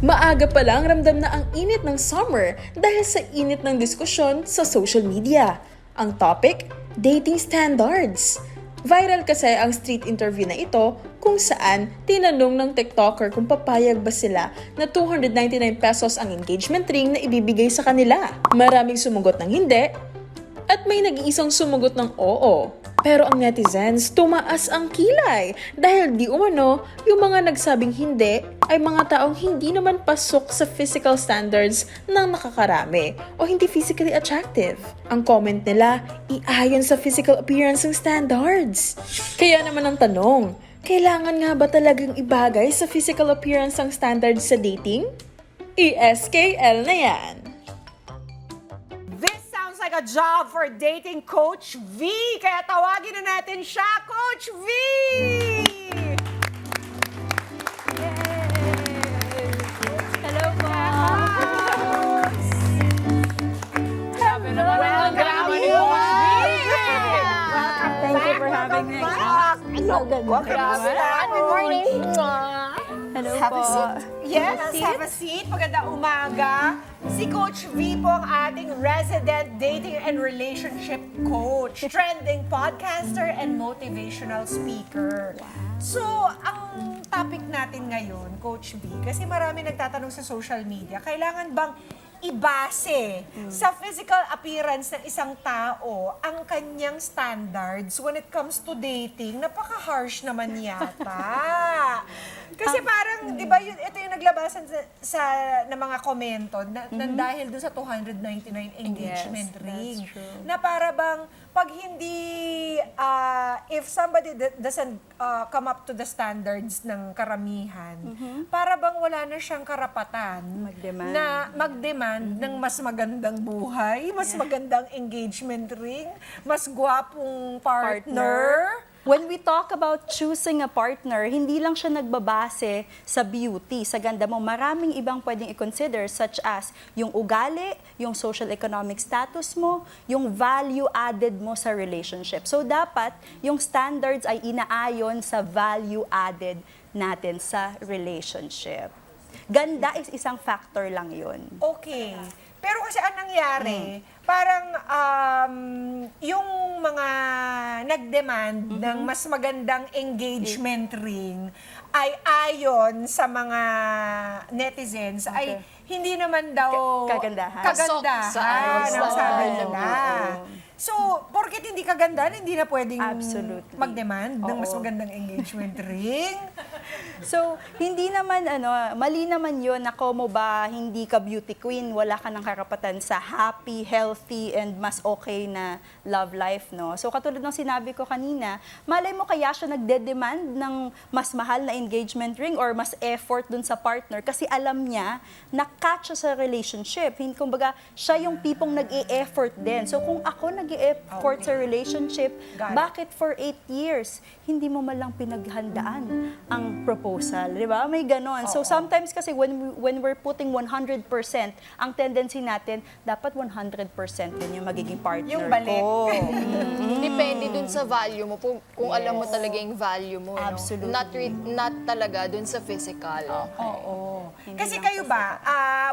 Maaga pa lang ramdam na ang init ng summer dahil sa init ng diskusyon sa social media. Ang topic, dating standards. Viral kasi ang street interview na ito kung saan tinanong ng TikToker kung papayag ba sila na 299 pesos ang engagement ring na ibibigay sa kanila. Maraming sumugot ng hindi at may nag-iisang sumugot ng oo. Pero ang netizens, tumaas ang kilay dahil di umano yung mga nagsabing hindi ay mga taong hindi naman pasok sa physical standards ng nakakarami o hindi physically attractive. Ang comment nila, iayon sa physical appearance ng standards. Kaya naman ang tanong, kailangan nga ba talagang ibagay sa physical appearance ang standards sa dating? ESKL na yan! Like a job for dating Coach V. Kaya tawagin na natin siya, Coach V! Hello po. Grabe naman ang grabe ni Coach V! Thank you for having me. Good morning! Hello Have po. a seat. Yes, have a seat. Magandang umaga. Si Coach V po ang ating resident dating and relationship coach, trending podcaster, and motivational speaker. So, ang topic natin ngayon, Coach V, kasi marami nagtatanong sa social media, kailangan bang ibase sa physical appearance ng isang tao ang kanyang standards when it comes to dating? Napaka-harsh naman yata. Kasi parang, di ba, ito yung naglabasan ng mga komento na dahil dun sa 299 engagement Yes, ring. that's true. Na para bang, pag hindi, if somebody doesn't come up to the standards ng karamihan, para bang wala na siyang karapatan Mag-demand. na mag-demand ng mas magandang buhay, mas magandang engagement ring, mas gwapong partner. When we talk about choosing a partner, hindi lang siya nagbabase sa beauty, sa ganda mo. Maraming ibang pwedeng i-consider such as yung ugali, yung social economic status mo, yung value added mo sa relationship. So dapat yung standards ay inaayon sa value added natin sa relationship. Ganda is isang factor lang yun. Okay. Pero kasi ang nangyari, parang yung mga nag-demand ng mas magandang engagement ring ay ayon sa mga netizens ay hindi naman daw Kagandahan. kagandahan Sa ang sabi standard. nila. So, porket hindi kagandahan, hindi na pwedeng Absolutely. mag-demand ng mas Oo. magandang engagement ring. So, hindi naman, mali naman yun na mo ba hindi ka beauty queen, wala ka ng karapatan sa happy, healthy, and mas okay na love life, no? So, katulad ng sinabi ko kanina, malay mo kaya siya nagde-demand ng mas mahal na engagement ring or mas effort dun sa partner kasi alam niya na catch siya sa relationship. Kumbaga, siya yung tipong nag-e-effort din. So, kung ako nag-e-effort sa relationship, Got it. bakit for 8 years, hindi mo malang pinaghandaan ang proposal, di ba? May ganon. So sometimes kasi when we're putting 100%, ang tendency natin, dapat 100% din yung magiging partner Yung balik. ko. Depende dun sa value mo, kung alam mo talaga yung value mo. No? Absolutely. Not talaga dun sa physical. Oo. Hindi Kasi lang kayo ba,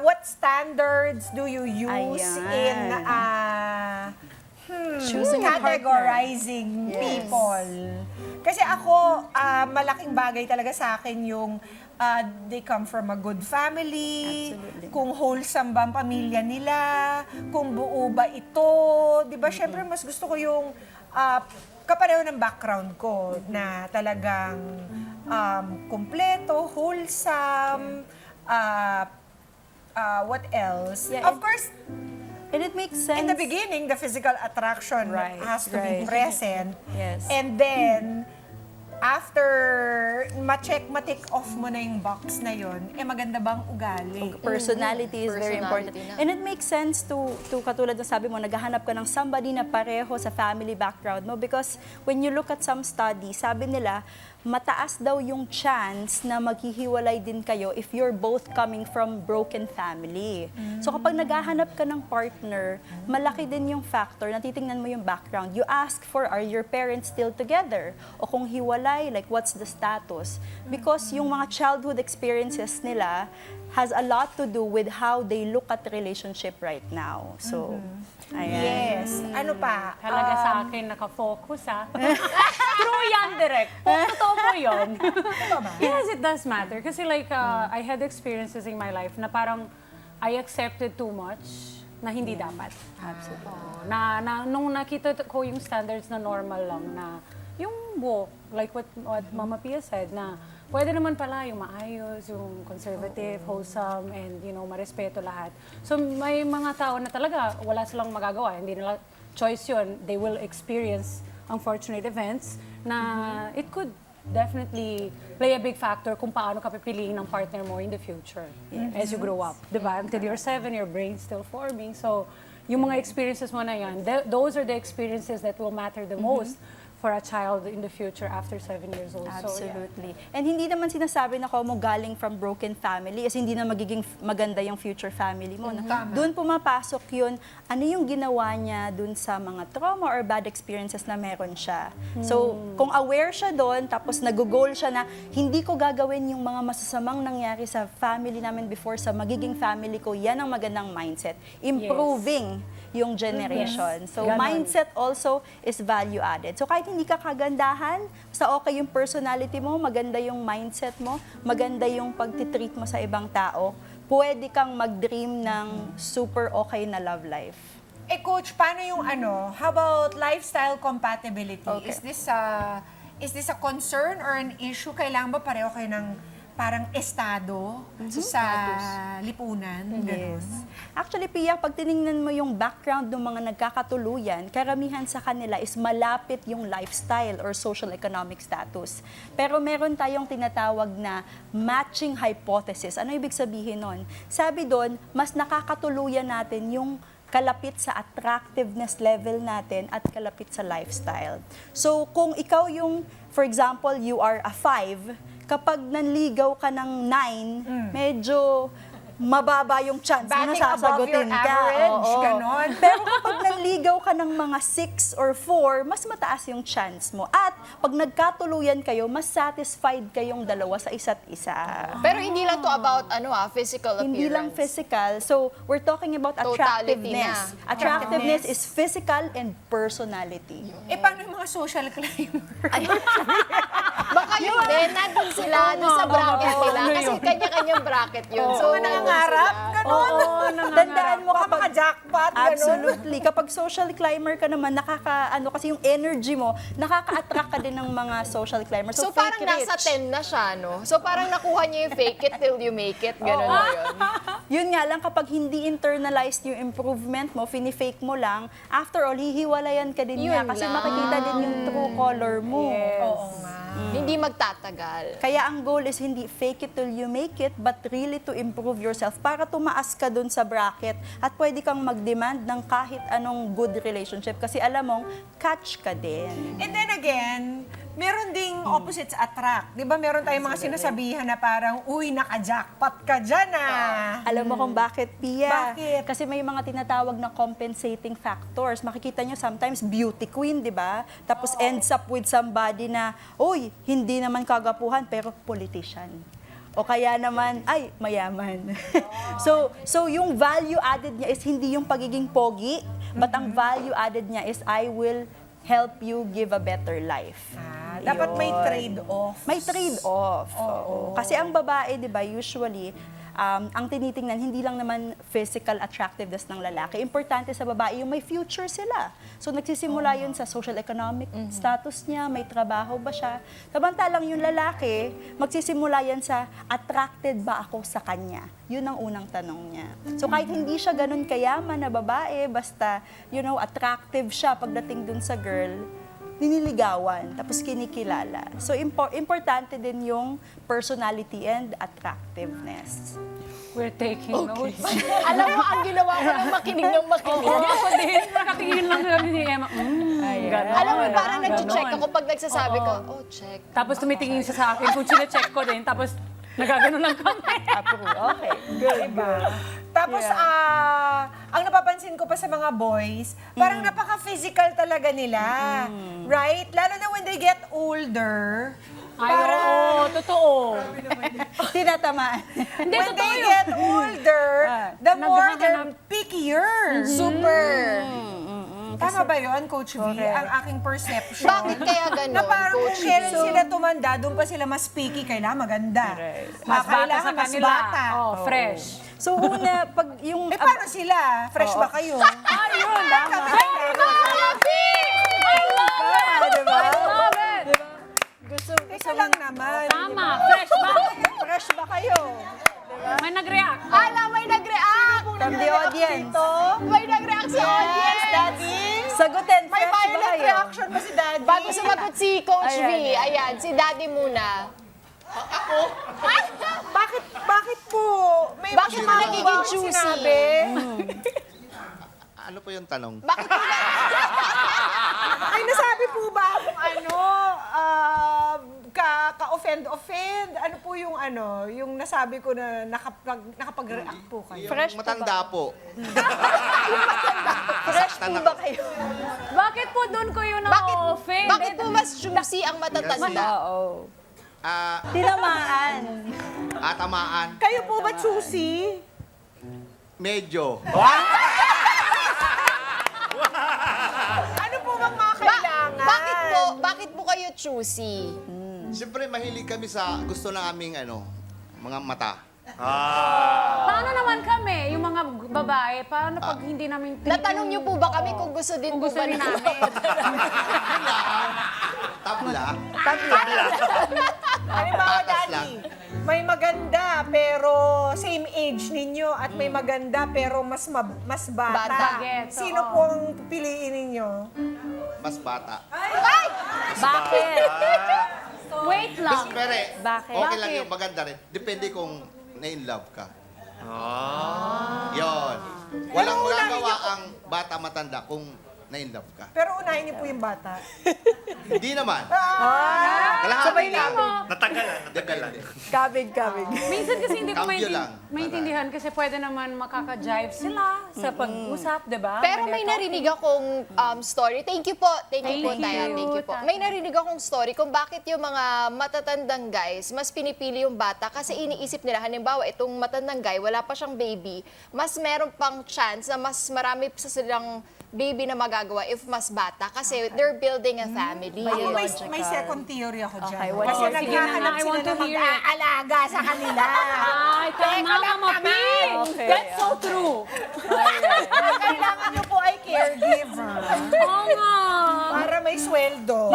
what standards do you use Ayan. in Choosing a partner. categorizing people? Kasi ako, malaking bagay talaga sa akin yung they come from a good family, Absolutely. kung wholesome ba ang pamilya nila, kung buo ba ito. Di ba, syempre mas gusto ko yung kapareho ng background ko na talagang kumpleto, wholesome, what else? Yeah, Of course, And it makes sense. in the beginning, the physical attraction Right, has to be right. present. Yes. And then, after ma-tick off mo na yung box na yun, maganda bang ugali? Personality is very important. Personality na. And it makes sense to katulad ng sabi mo, naghahanap ka ng somebody na pareho sa family background mo because when you look at some studies, sabi nila, mataas daw yung chance na maghihiwalay din kayo if you're both coming from broken family. So kapag naghahanap ka ng partner, malaki din yung factor na titingnan mo yung background. You ask for, are your parents still together? O kung hiwalay, like what's the status? Because yung mga childhood experiences nila, has a lot to do with how they look at relationship right now. So, ayan. Yes. Ano pa? Talaga sa akin, nakafocus True yan, direct. Totoo po yun. Yes, it does matter. Kasi like, I had experiences in my life na parang I accepted too much na hindi dapat. Absolutely. Nung nakita ko yung standards na normal lang na yung walk, like what Mama Pia said, na pwede naman pala yung maayos, yung conservative, wholesome, and marespeto lahat. So may mga tao na talaga wala silang magagawa, hindi nila choice yun. They will experience unfortunate events na it could definitely play a big factor kung paano ka pipiliin ng partner mo in the future as you grow up. Diba? Until you're 7, your brain's still forming. So yung mga experiences mo na yan, those are the experiences that will matter the most for a child in the future after 7 years old. Absolutely. And hindi naman sinasabi na mo galing from broken family is hindi na magiging maganda yung future family mo. No? Doon pumapasok yun, ano yung ginawa niya doon sa mga trauma or bad experiences na meron siya. So, kung aware siya doon, tapos nag-goal siya na hindi ko gagawin yung mga masasamang nangyari sa family namin before sa magiging family ko, yan ang magandang mindset. Improving yung generation. So, Ganon. mindset also is value added. So, kahit hindi ka kagandahan, sa okay yung personality mo, maganda yung mindset mo, maganda yung pagtitreat mo sa ibang tao, pwede kang mag-dream ng super okay na love life. Coach, paano yung how about lifestyle compatibility? Okay. Is this a concern or an issue? Kailangan ba pareho kayo ng parang estado sa lipunan? Ganun. Actually, Pia, pag tinignan mo yung background ng mga nagkakatuluyan, karamihan sa kanila is malapit yung lifestyle or social economic status. Pero meron tayong tinatawag na matching hypothesis. Ano ibig sabihin nun? Sabi doon, mas nakakatuluyan natin yung kalapit sa attractiveness level natin at kalapit sa lifestyle. So, kung ikaw yung, for example, you are a 5, kapag nanligaw ka ng 9, medyo mababa yung chance na Batting above your sasagutin ka. average, Oo. ganon. Pero kapag nanligaw ka ng mga 6 or 4, mas mataas yung chance mo. At pag nagkatuluyan kayo, mas satisfied kayong dalawa sa isa't isa. Pero hindi lang to about physical appearance. Hindi lang physical. So, we're talking about Totality attractiveness. na. Attractiveness is physical and personality. Paano yung mga social climber? Baka yun din, nandun sila sa bracket nila. Kasi kanya-kanyang bracket yun. So, Mga nangangarap? Ganon. Tandaan mo Baka kapag maka-jackpot? Ganon. absolutely. Kapag social climber ka naman, kasi yung energy mo, nakaka-attract ka din ng mga social climbers. so fake parang nasa rich. 10 na siya, no? So parang nakuha niya yung fake it till you make it. Ganun na yun. Yun nga lang, kapag hindi internalized yung improvement mo, fini-fake mo lang, after all, hihiwalayan ka din niya Yun kasi lang. makikita din yung true color mo. Oo nga. Hindi magtatagal. Kaya ang goal is hindi fake it till you make it, but really to improve yourself para tumaas ka dun sa bracket at pwede kang mag-demand ng kahit anong good relationship kasi alam mong catch ka din. And then again, meron ding opposites attract. Di ba meron tayong mga sinasabihan na parang, uy, naka-jackpot ka dyan Alam mo kung bakit, Pia? Bakit? Kasi may mga tinatawag na compensating factors. Makikita nyo sometimes beauty queen, di ba? Tapos ends up with somebody na, uy, hindi naman kagapuhan, pero politician. O kaya naman, ay, mayaman. So yung value added niya is hindi yung pagiging pogi, but ang value added niya is I will help you give a better life. Dapat may Yun. trade-off. May trade-off. Oo. Kasi ang babae, di ba, usually, ang tinitingnan, hindi lang naman physical attractiveness ng lalaki. Importante sa babae yung may future sila. So nagsisimula yun sa social economic status niya, may trabaho ba siya. Samantalang yung lalaki, magsisimula yan sa attracted ba ako sa kanya. Yun ang unang tanong niya. So kahit hindi siya ganun kayaman na babae, basta, attractive siya pagdating dun sa girl, niniligawan, tapos kinikilala. So, importante din yung personality and attractiveness. We're taking notes. Alam mo, ang ginawa ko ng makinig ng makinig. Ako din, nakatingin lang kami ni Emma. Ganon. Alam mo, parang nag-check Ganon. ako pag nagsasabi ka, oh, check. Tapos tumitingin siya sa akin kung sine-check ko din. Tapos nagagano lang kami. Approve. Okay. Good. Tapos, ang napapansin ko pa sa mga boys, parang napaka-physical talaga nila. Right? Lalo na when they get older, Ay, oo, totoo. Tinatamaan. Hindi, When totoo they yun. get older, the more they're Naghahanap. pickier. Super. Tama ba yun, Coach V? Ang aking perception. Bakit kaya ganun, Na parang kung Coach V? kailan sila tumanda, doon pa sila mas picky, kailangan maganda. Mas bata Kailangan sa mas kanila. bata. Oh, fresh. So una, pag yung... Eh, paano sila? Fresh ba kayo? Ayun, tama. Diba? I love it. Gusto Teka lang naman. Tama, fresh ba? fresh ba kayo? May nag-react. Ala, may nag-react! From the audience. May nag-react sa audience! Daddy? Sagutin, May fresh ba violent kayo? reaction ba si Daddy? Bago sumagot si Coach V, Ayan. ayan, si Daddy muna. Bakit po? May Bakit masama mo po nagiging ba akong juicy? sinabi? Ano po yung tanong? Bakit mo na... Ay, nasabi po ba kung ano, ka-offend? Ano po yung yung nasabi ko na nakapag-react po kayo? Fresh Yung matanda po. Fresh po ba kayo? Bakit po doon ko yun Bakit, na-offend? bakit po mas juicy ang matatanda? Oo. Ah, Tinamaan. tamaan. Kayo po ba choosy? Medyo. Ano po bang mga kailangan? Bakit po kayo choosy? Siyempre, mahilig kami sa gusto ng aming mga mata. Paano naman kami, yung mga babae, paano pag hindi namin... Natanong niyo po ba kami kung gusto din Kung po gusto ba rin namin? Tabla. Halimbawa, Patas Daddy, may maganda pero same age ninyo at may maganda pero mas bata. Bata. Gets, Sino oo. po ang pipiliin ninyo? Mas bata. Bakit? Wait lang. Pero, Bakit? okay lang Bakit? yung maganda rin. Depende kung na-in love ka. Yon. Walang Pero unahin magagawa niyo- ang bata matanda kung na-in love ka. Pero unahin niyo po yung bata. Hindi naman. Ah! Kalahati lang. Natagalan. Kabig. Minsan kasi hindi ko Cambio lang. maintindihan kasi pwede naman makaka-jive sila sa pag-usap, di ba? Pero When may they're narinig akong story. Thank you po. Thank you po, Thank Taya. you, Thank you po. Taya. May narinig akong story kung bakit yung mga matatandang guys, mas pinipili yung bata kasi iniisip nila, halimbawa, itong matandang guy, wala pa siyang baby, mas meron pang chance na mas marami sa silang baby na magagawa if mas bata kasi they're building a family. Ako may second theory ako dyan. Okay, what Kasi is it? naghahanap Sige na, I sila want to ng hear it. mag-aalaga sa kanila. Ay, tama, Mama P! Okay. That's so true. Ang kailangan niyo po ay caregiver. Oo nga. Para may sweldo.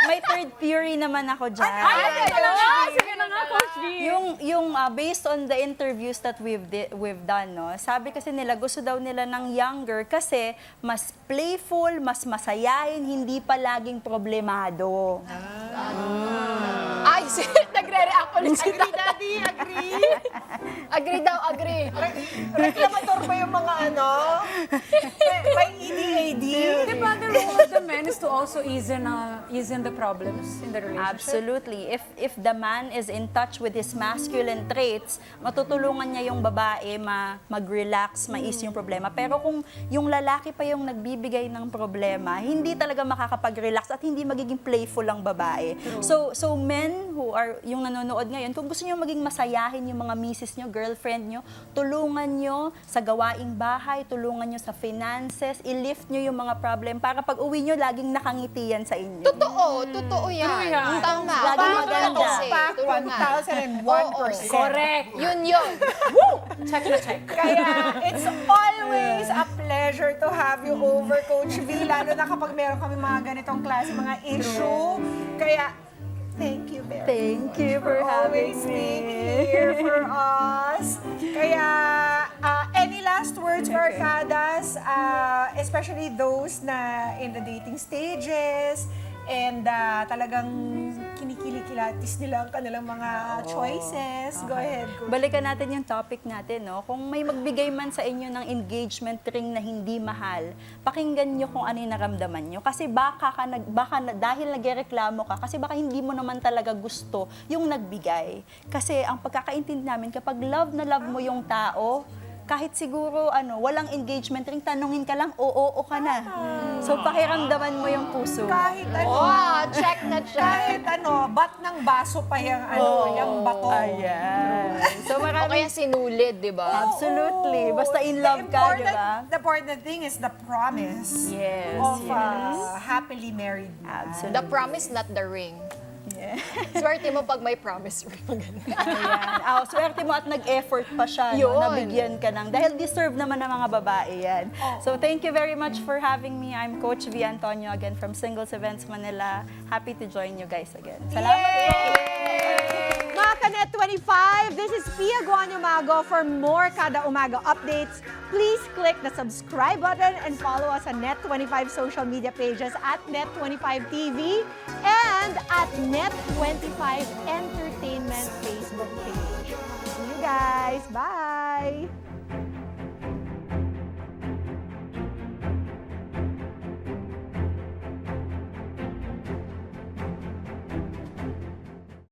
May third theory naman ako dyan. Ay, talaga? Sige na nga, Coach V. Yung based on the interviews that we've done, no, sabi kasi nila gusto daw nila ng younger kasi mas playful, mas masayahin, hindi pa laging problemado. Ay, nagre-react ulit si Agree, Daddy? Agree? Agree daw, agree. Reklamator ba yung mga may EDAD? Di ba the role of the men is to also ease in the problems in the relationship? Absolutely. If the man is in touch with his masculine traits, matutulungan niya yung babae mag-relax, ma-ease yung problema. Pero kung yung lalaki pa yung nagbibigay ng problema, hindi talaga makakapag-relax at hindi magiging playful ang babae. So men who are yung nanonood ngayon, kung gusto niyo maging masayahin yung mga misis niyo, girlfriend niyo, tulungan niyo sa gawaing bahay, tulungan niyo sa finances, i-lift niyo yung mga problem para pag uwi niyo laging nakangiti yan sa inyo. Totoo yan. True yan. Tama. Lagi Paano maganda. kasi? Pack Tulungan. 1001%. Correct. Yun. Check na check. Kaya it's always a pleasure to have you over, Coach V, lalo na kapag meron kami mga ganitong klase, mga issue. Kaya, thank you very much. Thank you for having Always me. being here for us. Kaya, any last words for Arcadas, especially those na in the dating stages, and talagang kinikilatis nila ang kanilang mga choices. Go ahead, Coach. Balikan natin yung topic natin, no? Kung may magbigay man sa inyo ng engagement ring na hindi mahal, pakinggan nyo kung ano yung naramdaman nyo. Kasi dahil nagreklamo ka, kasi baka hindi mo naman talaga gusto yung nagbigay. Kasi ang pagkakaintindi namin, kapag love na love mo yung tao, kahit siguro walang engagement ring, tanungin ka lang, oo ka na. So pakiramdaman mo yung puso. Kahit ano, Oh, check na kahit check. ano, bat ng baso pa yung yung bato. Ayan. So O kaya maraming sinulid, di ba? absolutely. Basta in love ka, di ba? The important thing is the promise Yes, of yes. happily married. Absolutely. The promise, not the ring. Yeah. Swerte mo pag may promise ring. Ayan. Swerte mo at nag-effort pa siya, no? Yun. Nabigyan ka ng, dahil deserve naman ng mga babae yan. So thank you very much for having me. I'm Coach V. Antonio again from Singles Events Manila. Happy to join you guys again. Salamat po! Mga Kanet 25, this is Pia Guanyo Mago. For more Kada Umaga updates, please click the subscribe button and follow us on Net25 social media pages at Net25 TV and at Net25 Entertainment Facebook page. See you guys. Bye!